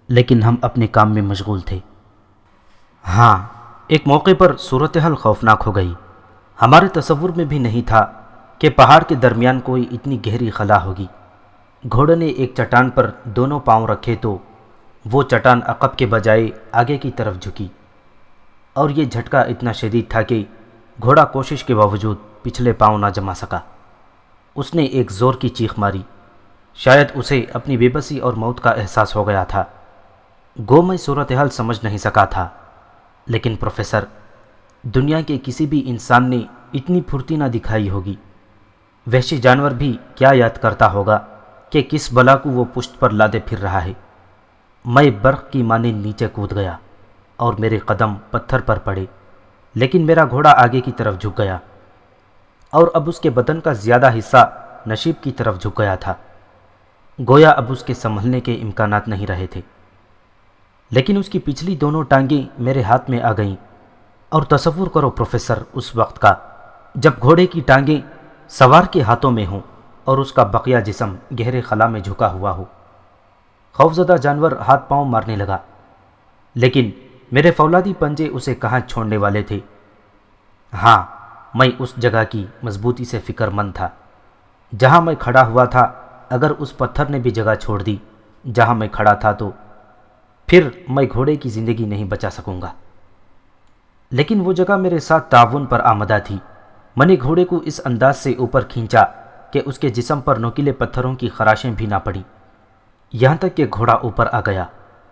لیکن ہم اپنے کام میں مشغول تھے۔ ہاں، ایک موقع پر صورتحال خوفناک ہو گئی۔ ہمارے تصور میں بھی نہیں تھا کہ پہاڑ کے درمیان کوئی اتنی گہری خلا ہوگی۔ گھوڑے نے ایک چٹان پر دونوں پاؤں رکھے تو وہ چٹان عقب کے بجائے آگے کی طرف جھکی، اور یہ جھٹکا اتنا شدید تھا کہ گھوڑا کوشش کے باوجود پچھلے پاؤں نہ جما سکا۔ اس نے ایک زور کی چیخ ماری، شاید اسے اپنی بے بسی اور موت کا احساس ہو گیا تھا۔ گو میں صورتحال سمجھ نہیں سکا تھا، لیکن پروفیسر، دنیا کے کسی بھی انسان نے اتنی پھرتی نہ دکھائی ہوگی۔ وحشی جانور بھی کیا یاد کرتا ہوگا کہ کس بلا کو وہ پشت پر لادے پھر رہا ہے۔ میں برق کی مانند نیچے کود گیا اور میرے قدم پتھر پر پڑے، لیکن میرا گھوڑا آگے کی طرف جھک گیا، اور اب اس کے بدن کا زیادہ حصہ نشیب کی طرف جھک گیا تھا، گویا اب اس کے سنبھلنے کے امکانات نہیں رہے تھے۔ لیکن اس کی پچھلی دونوں ٹانگیں میرے ہاتھ میں آ گئیں، اور تصور کرو پروفیسر اس وقت کا جب گھوڑے کی ٹانگیں سوار کے ہاتھوں میں ہوں اور اس کا بقیہ جسم گہرے خلا میں جھکا ہوا ہو۔ خوفزدہ جانور ہاتھ پاؤں مارنے لگا، لیکن میرے فولادی پنجے اسے کہاں چھوڑنے والے تھے۔ ہاں، میں اس جگہ کی مضبوطی سے فکر مند تھا جہاں میں کھڑا ہوا تھا۔ اگر اس پتھر نے بھی جگہ چھوڑ دی جہاں میں کھڑا تھا تو پھر میں گھوڑے کی زندگی نہیں بچا سکوں گا۔ لیکن وہ جگہ میرے ساتھ تعاون پر آمدہ تھی۔ میں نے گھوڑے کو اس انداز سے اوپر کھینچا کہ اس کے جسم پر نوکیلے پتھروں کی خراشیں بھی نہ پڑیں، یہاں تک کہ گھوڑا اوپر آ گیا۔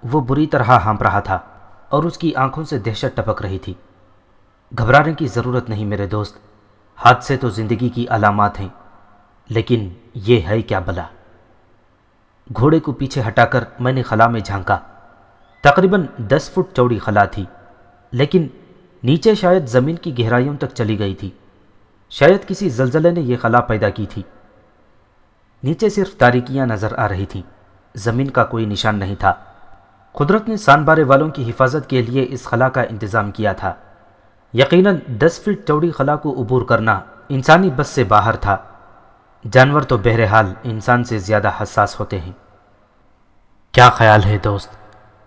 وہ بری طرح ہانپ رہا تھا اور اس کی آنکھوں سے دہشت ٹپک رہی تھی۔ گھبرانے کی ضرورت نہیں میرے دوست، حادثے تو زندگی کی علامات ہیں، لیکن یہ ہے کیا بلا۔ گھوڑے کو پیچھے ہٹا کر میں نے خلا میں جھانکا۔ تقریباً 10 فٹ چوڑی خلا تھی، لیکن نیچے شاید زمین کی گہرائیوں تک چلی گئی تھی۔ شاید کسی زلزلے نے یہ خلا پیدا کی تھی۔ نیچے صرف تاریکیاں نظر آ رہی تھیں، زمین کا کوئی نشان نہیں تھا۔ قدرت نے سان بارے والوں کی حفاظت کے لیے اس خلا کا انتظام کیا تھا۔ یقیناً 10 فٹ چوڑی خلا کو عبور کرنا انسانی بس سے باہر تھا۔ جانور تو بہرحال انسان سے زیادہ حساس ہوتے ہیں۔ کیا خیال ہے دوست،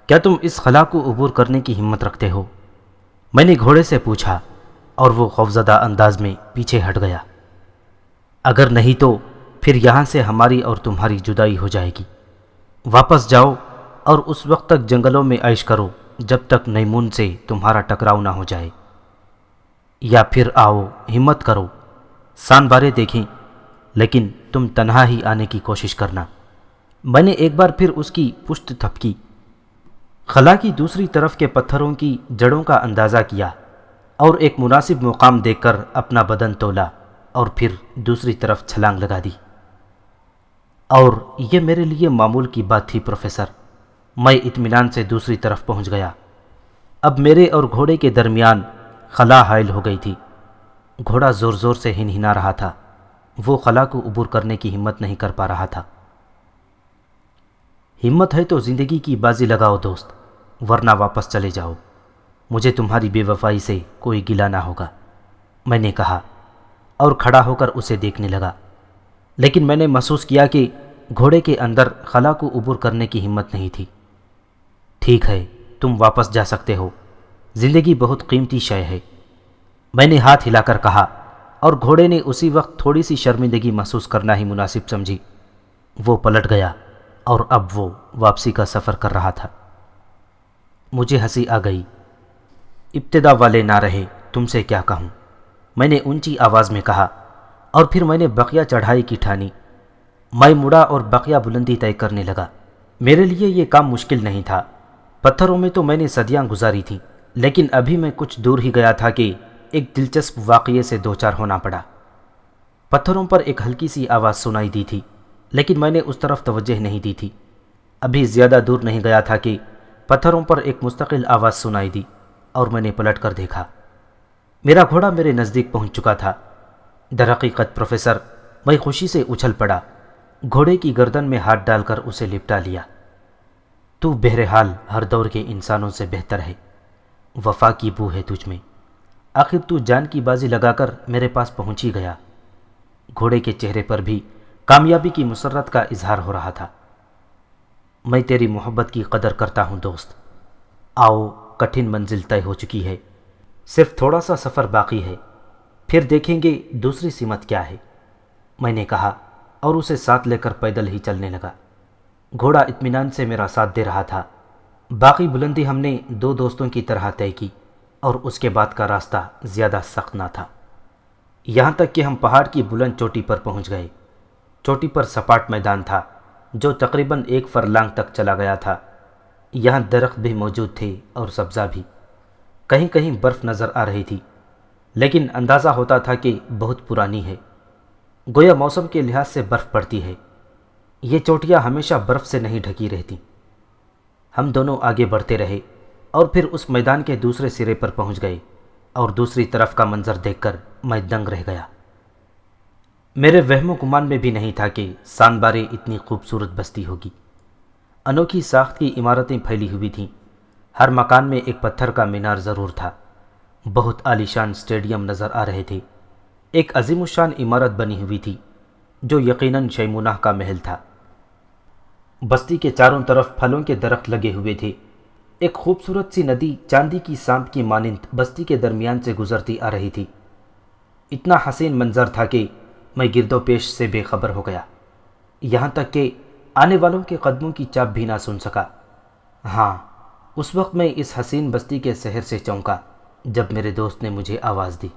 کیا تم اس خلا کو عبور کرنے کی ہمت رکھتے ہو؟ میں نے گھوڑے سے پوچھا، اور وہ خوفزدہ انداز میں پیچھے ہٹ گیا۔ اگر نہیں تو پھر یہاں سے ہماری اور تمہاری جدائی ہو جائے گی۔ واپس جاؤ اور اس وقت تک جنگلوں میں عیش کرو جب تک نیمون سے تمہارا ٹکراؤ نہ ہو جائے، یا پھر آؤ، ہمت کرو، سان بارے دیکھیں، لیکن تم تنہا ہی آنے کی کوشش کرنا۔ میں نے ایک بار پھر اس کی پشت تھپکی، خلا کی دوسری طرف کے پتھروں کی جڑوں کا اندازہ کیا اور ایک مناسب مقام دیکھ کر اپنا بدن تولا اور پھر دوسری طرف چھلانگ لگا دی۔ اور یہ میرے لیے معمول کی بات تھی پروفیسر۔ میں اطمینان سے دوسری طرف پہنچ گیا۔ اب میرے اور گھوڑے کے درمیان خلا حائل ہو گئی تھی۔ گھوڑا زور زور سے ہنہنا رہا تھا، وہ خلا کو عبور کرنے کی ہمت نہیں کر پا رہا تھا۔ ہمت ہے تو زندگی کی بازی لگاؤ دوست، ورنہ واپس چلے جاؤ، مجھے تمہاری بے وفائی سے کوئی گلہ نہ ہوگا، میں نے کہا، اور کھڑا ہو کر اسے دیکھنے لگا۔ لیکن میں نے محسوس کیا کہ گھوڑے کے اندر خلا کو عبور کرنے کی ہمت نہیں تھی۔ ٹھیک ہے، تم واپس جا سکتے ہو، زندگی بہت قیمتی شے ہے، میں نے ہاتھ ہلا کر کہا، اور گھوڑے نے اسی وقت تھوڑی سی شرمندگی محسوس کرنا ہی مناسب سمجھی۔ وہ پلٹ گیا اور اب وہ واپسی کا سفر کر رہا تھا۔ مجھے ہنسی آ گئی۔ ابتدا والے نہ رہے، تم سے کیا کہوں، میں نے اونچی آواز میں کہا، اور پھر میں نے بقیہ چڑھائی کی ٹھانی۔ میں مڑا اور بقیہ بلندی طے کرنے لگا۔ میرے لیے یہ کام مشکل نہیں تھا، پتھروں میں تو میں نے صدیاں گزاری تھیں، لیکن ابھی میں کچھ دور ہی گیا تھا کہ ایک دلچسپ واقعے سے دوچار ہونا پڑا۔ پتھروں پر ایک ہلکی سی آواز سنائی دی تھی، لیکن میں نے اس طرف توجہ نہیں دی تھی۔ ابھی زیادہ دور نہیں گیا تھا کہ پتھروں پر ایک مستقل آواز سنائی دی، اور میں نے پلٹ کر دیکھا۔ میرا گھوڑا میرے نزدیک پہنچ چکا تھا۔ در حقیقت پروفیسر، میں خوشی سے اچھل پڑا، گھوڑے کی گردن میں ہاتھ ڈال کر اسے لپٹا لیا۔ تو بہرحال ہر دور کے انسانوں سے بہتر ہے، وفا کی بو ہے تجھ میں، آخر تو جان کی بازی لگا کر میرے پاس پہنچ ہی گیا۔ گھوڑے کے چہرے پر بھی کامیابی کی مسرت کا اظہار ہو رہا تھا۔ میں تیری محبت کی قدر کرتا ہوں دوست، آؤ، کٹھن منزل طے ہو چکی ہے، صرف تھوڑا سا سفر باقی ہے، پھر دیکھیں گے دوسری سمت کیا ہے۔ میں نے کہا اور اسے ساتھ لے کر پیدل ہی چلنے لگا۔ گھوڑا اطمینان سے میرا ساتھ دے رہا تھا۔ باقی بلندی ہم نے دو دوستوں کی طرح طے کی اور اس کے بعد کا راستہ زیادہ سخت نہ تھا، یہاں تک کہ ہم پہاڑ کی بلند چوٹی پر پہنچ گئے۔ چوٹی پر سپاٹ میدان تھا جو تقریباً 1 فرلانگ تک چلا گیا تھا۔ یہاں درخت بھی موجود تھے اور سبزہ بھی، کہیں کہیں برف نظر آ رہی تھی، لیکن اندازہ ہوتا تھا کہ بہت پرانی ہے، گویا موسم کے لحاظ سے برف پڑتی ہے۔ یہ چوٹیاں ہمیشہ برف سے نہیں ڈھکی رہتی۔ ہم دونوں آگے بڑھتے رہے اور پھر اس میدان کے دوسرے سرے پر پہنچ گئے اور دوسری طرف کا منظر دیکھ کر میں دنگ رہ گیا۔ میرے وہم و گمان میں بھی نہیں تھا کہ سانبارے اتنی خوبصورت بستی ہوگی۔ انوکھی ساخت کی عمارتیں پھیلی ہوئی تھیں، ہر مکان میں ایک پتھر کا مینار ضرور تھا۔ بہت عالیشان سٹیڈیم نظر آ رہے تھے۔ ایک عظیم الشان عمارت بنی ہوئی تھی جو یقیناً شیموناہ کا محل تھا۔ بستی کے چاروں طرف پھلوں کے درخت لگے ہوئے تھے۔ ایک خوبصورت سی ندی چاندی کی سانپ کی مانند بستی کے درمیان سے گزرتی آ رہی تھی۔ اتنا حسین منظر تھا کہ میں گرد و پیش سے بے خبر ہو گیا، یہاں تک کہ آنے والوں کے قدموں کی چاپ بھی نہ سن سکا۔ ہاں، اس وقت میں اس حسین بستی کے شہر سے چونکا جب میرے دوست نے مجھے آواز دی۔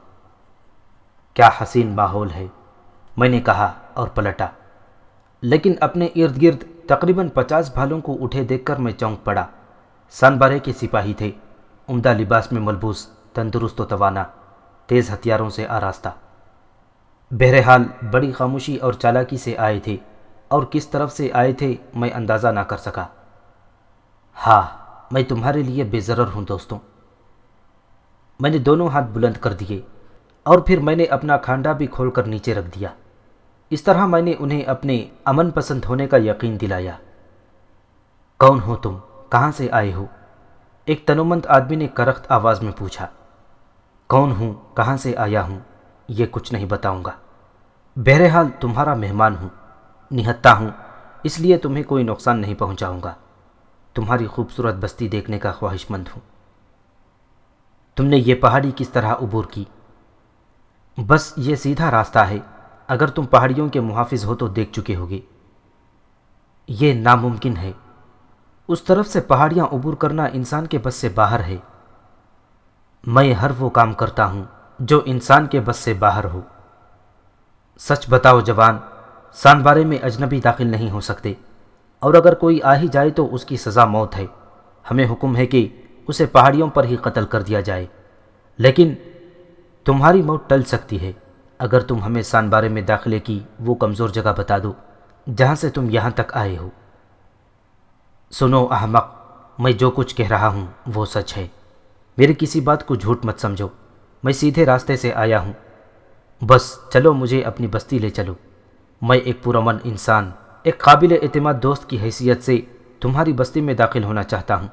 کیا حسین ماحول ہے، میں نے کہا اور پلٹا، لیکن اپنے ارد گرد تقریباً 50 بھالوں کو اٹھے دیکھ کر میں چونک پڑا۔ سانبارے کے سپاہی تھے، عمدہ لباس میں ملبوس، تندرست و توانا، تیز ہتھیاروں سے آراستہ۔ بہرحال بڑی خاموشی اور چالاکی سے آئے تھے، اور کس طرف سے آئے تھے میں اندازہ نہ کر سکا۔ ہاں، میں تمہارے لیے بے ضرر ہوں دوستوں۔ میں نے دونوں ہاتھ بلند کر دیے اور پھر میں نے اپنا کھانڈا بھی کھول کر نیچے رکھ دیا۔ اس طرح میں نے انہیں اپنے امن پسند ہونے کا یقین دلایا۔ کون ہو تم، کہاں سے آئے ہو؟ ایک تنومند آدمی نے کرخت آواز میں پوچھا۔ کون ہوں، کہاں سے آیا ہوں، یہ کچھ نہیں بتاؤں گا۔ بہرحال تمہارا مہمان ہوں، نہتہ ہوں، اس لیے تمہیں کوئی نقصان نہیں پہنچاؤں گا۔ تمہاری خوبصورت بستی دیکھنے کا خواہش مند ہوں۔ تم نے یہ پہاڑی کس طرح عبور کی؟ بس یہ سیدھا راستہ ہے، اگر تم پہاڑیوں کے محافظ ہو تو دیکھ چکے ہوگے۔ یہ ناممکن ہے، اس طرف سے پہاڑیاں عبور کرنا انسان کے بس سے باہر ہے۔ میں ہر وہ کام کرتا ہوں جو انسان کے بس سے باہر ہو۔ سچ بتاؤ جوان، سانبارے میں اجنبی داخل نہیں ہو سکتے، اور اگر کوئی آ ہی جائے تو اس کی سزا موت ہے۔ ہمیں حکم ہے کہ اسے پہاڑیوں پر ہی قتل کر دیا جائے، لیکن تمہاری موت ٹل سکتی ہے اگر تم ہمیں سانبارے میں داخلے کی وہ کمزور جگہ بتا دو جہاں سے تم یہاں تک آئے ہو۔ سنو احمق، میں جو کچھ کہہ رہا ہوں وہ سچ ہے، میری کسی بات کو جھوٹ مت سمجھو۔ میں سیدھے راستے سے آیا ہوں، بس چلو مجھے اپنی بستی لے چلو۔ میں ایک پرامن انسان، ایک قابل اعتماد دوست کی حیثیت سے تمہاری بستی میں داخل ہونا چاہتا ہوں،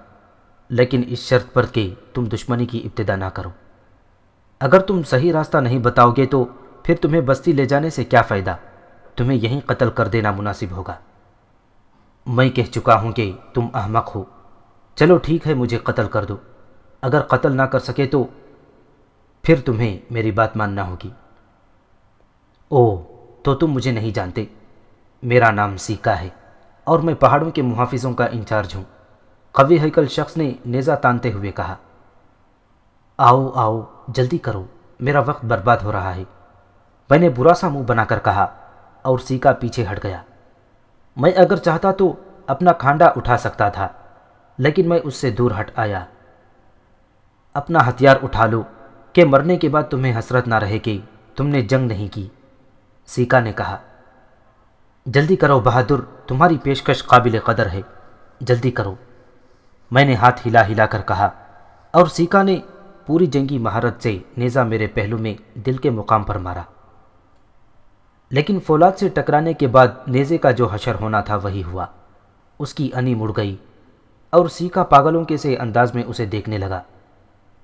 لیکن اس شرط پر کہ تم دشمنی کی ابتدا نہ کرو۔ اگر تم صحیح راستہ نہیں بتاؤ گے تو پھر تمہیں بستی لے جانے سے کیا فائدہ؟ تمہیں یہیں قتل کر دینا مناسب ہوگا۔ میں کہہ چکا ہوں کہ تم احمق ہو۔ چلو ٹھیک ہے، مجھے قتل کر دو، اگر قتل نہ کر سکے تو پھر تمہیں میری بات ماننا ہوگی۔ اوہ، تو تم مجھے نہیں جانتے۔ میرا نام سیکا ہے اور میں پہاڑوں کے محافظوں کا انچارج ہوں، قوی ہیکل شخص نے نیزہ تانتے ہوئے کہا۔ آؤ آؤ، جلدی کرو، میرا وقت برباد ہو رہا ہے، میں نے برا سا منہ بنا کر کہا، اور سیکا پیچھے ہٹ گیا۔ میں اگر چاہتا تو اپنا کھانڈا اٹھا سکتا تھا، لیکن میں اس سے دور ہٹ آیا۔ اپنا ہتھیار اٹھا لو کہ مرنے کے بعد تمہیں حسرت نہ رہے کہ تم نے جنگ نہیں کی، سیکا نے کہا۔ جلدی کرو بہادر، تمہاری پیشکش قابل قدر ہے، جلدی کرو، میں نے ہاتھ ہلا ہلا کر کہا، اور سیکا نے پوری جنگی مہارت سے نیزہ میرے پہلو میں دل کے مقام پر مارا۔ لیکن فولاد سے ٹکرانے کے بعد نیزے کا جو حشر ہونا تھا وہی ہوا۔ اس کی انی مڑ گئی اور سیکا پاگلوں کے سے انداز میں اسے دیکھنے لگا۔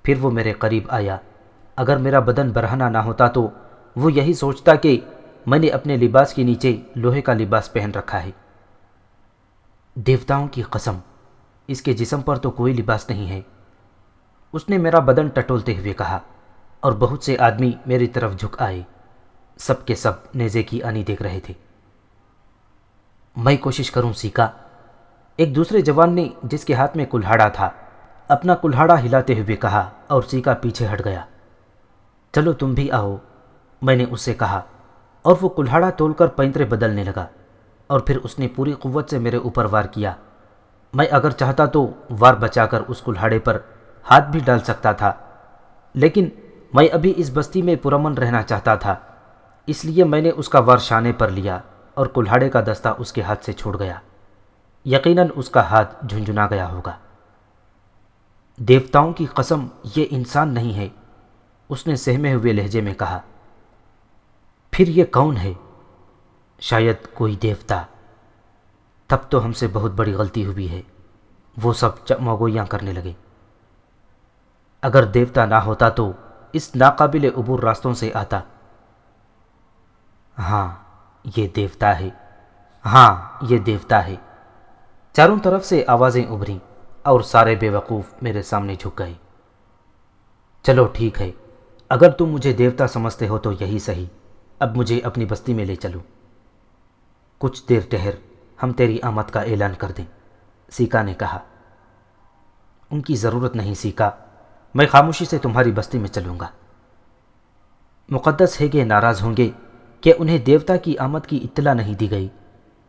پھر وہ میرے قریب آیا۔ اگر میرا بدن برہنہ نہ ہوتا تو وہ یہی سوچتا کہ میں نے اپنے لباس کے نیچے لوہے کا لباس پہن رکھا ہے۔ دیوتاؤں کی قسم، اس کے جسم پر تو کوئی لباس نہیں ہے، اس نے میرا بدن ٹٹولتے ہوئے کہا، اور بہت سے آدمی میری طرف جھک آئے۔ سب کے سب نیزے کی آنی دیکھ رہے تھے۔ میں کوشش کروں سیکا، ایک دوسرے جوان نے جس کے ہاتھ میں کلہاڑا تھا اپنا کلہاڑا ہلاتے ہوئے کہا، اور سیکا پیچھے ہٹ گیا۔ چلو تم بھی آؤ، میں نے اس سے کہا، اور وہ کلہاڑا تول کر پینترے بدلنے لگا، اور پھر اس نے پوری قوت سے میرے اوپر وار کیا۔ میں اگر چاہتا تو وار بچا کر اس کلہاڑے پر ہاتھ بھی ڈال سکتا تھا، لیکن میں ابھی اس بستی میں پرامن رہنا چاہتا تھا، اس لیے میں نے اس کا وار شانے پر لیا اور کلہاڑے کا دستہ اس کے ہاتھ سے چھوڑ گیا۔ یقیناً اس کا ہاتھ جھنجھنا گیا ہوگا۔ دیوتاؤں کی قسم، یہ انسان نہیں ہے، اس نے سہمے ہوئے لہجے میں کہا۔ پھر یہ کون ہے؟ شاید کوئی دیوتا۔ تب تو ہم سے بہت بڑی غلطی ہوئی ہے۔ وہ سب چموگویاں کرنے لگے۔ اگر دیوتا نہ ہوتا تو اس ناقابل عبور راستوں سے آتا۔ ہاں یہ دیوتا ہے، ہاں یہ دیوتا ہے۔ چاروں طرف سے آوازیں ابھریں اور سارے بے وقوف میرے سامنے جھک گئے۔ چلو ٹھیک ہے، اگر تم مجھے دیوتا سمجھتے ہو تو یہی صحیح، اب مجھے اپنی بستی میں لے چلو۔ کچھ دیر ٹھہر، ہم تیری آمد کا اعلان کر دیں، سیکا نے کہا۔ ان کی ضرورت نہیں سیکا، میں خاموشی سے تمہاری بستی میں چلوں گا۔ مقدس ہیگے ناراض ہوں گے کہ انہیں دیوتا کی آمد کی اطلاع نہیں دی گئی۔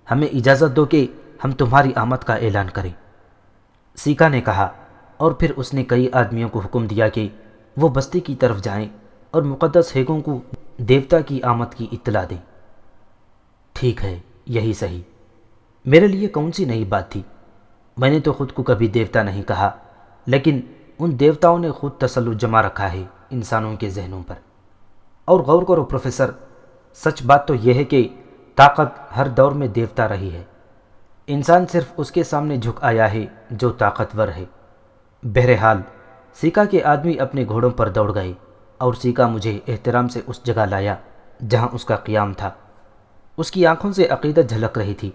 ہمیں اجازت دو کہ ہم تمہاری آمد کا اعلان کریں، سیکا نے کہا، اور پھر اس نے کئی آدمیوں کو حکم دیا کہ وہ بستی کی طرف جائیں اور مقدس ہیگوں کو دیوتا کی آمد کی اطلاع دیں۔ ٹھیک ہے، یہی صحیح۔ میرے لیے کون سی نئی بات تھی؟ میں نے تو خود کو کبھی دیوتا نہیں کہا، لیکن ان دیوتاؤں نے خود تسلط جما رکھا ہے انسانوں کے ذہنوں پر۔ اور غور کرو پروفیسر، سچ بات تو یہ ہے کہ طاقت ہر دور میں دیوتا رہی ہے، انسان صرف اس کے سامنے جھک آیا ہے جو طاقتور ہے۔ بہرحال سیکا کے آدمی اپنے گھوڑوں پر دوڑ گئے، اور سیکا مجھے احترام سے اس جگہ لایا جہاں اس کا قیام تھا۔ اس کی آنکھوں سے عقیدت جھلک رہی تھی،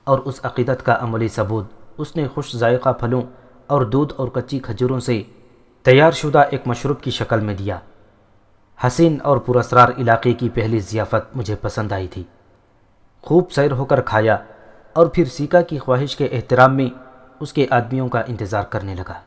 اور اس عقیدت کا عملی ثبوت اس نے خوش ذائقہ پھلوں اور دودھ اور کچی کھجوروں سے تیار شدہ ایک مشروب کی شکل میں دیا۔ حسین اور پراسرار علاقے کی پہلی ضیافت مجھے پسند آئی تھی۔ خوب سیر ہو کر کھایا، اور پھر سیکا کی خواہش کے احترام میں اس کے آدمیوں کا انتظار کرنے لگا۔